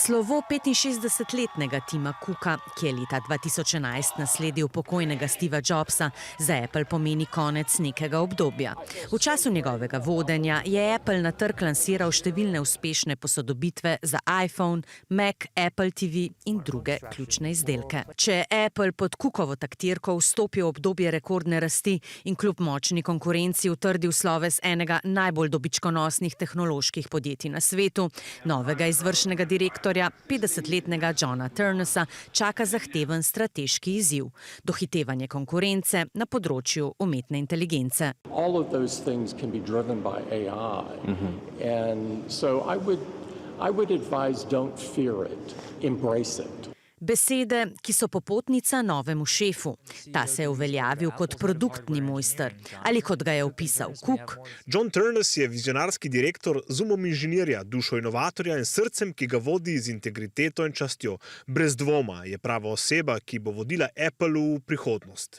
Slovo 65-letnega Tima Cooka, ki je leta 2011 nasledil pokojnega Steva Jobsa, za Apple pomeni konec nekega obdobja. V času njegovega vodenja je Apple na trg lansiral številne uspešne posodobitve za iPhone, Mac, Apple TV in druge ključne izdelke. Če je Apple pod Cookovo taktirko vstopil v obdobje rekordne rasti in kljub močni konkurenci utrdil sloves enega najbolj dobičkonosnih tehnoloških podjetij na svetu, novega izvršnega direktorja, 50-letnega Johna Ternusa, čaka zahteven strateški izziv – dohitevanje konkurence na področju umetne inteligence. All of those things can be driven by AI. And so I would advise don't fear it, embrace it. Besede, ki so popotnica novemu šefu. Ta se je uveljavil kot produktni mojster, ali kot ga je opisal Cook. John Ternus je vizionarski direktor z umom inženirja, dušo inovatorja in srcem, ki ga vodi z integriteto in častjo. Brez dvoma je prava oseba, ki bo vodila Apple v prihodnost.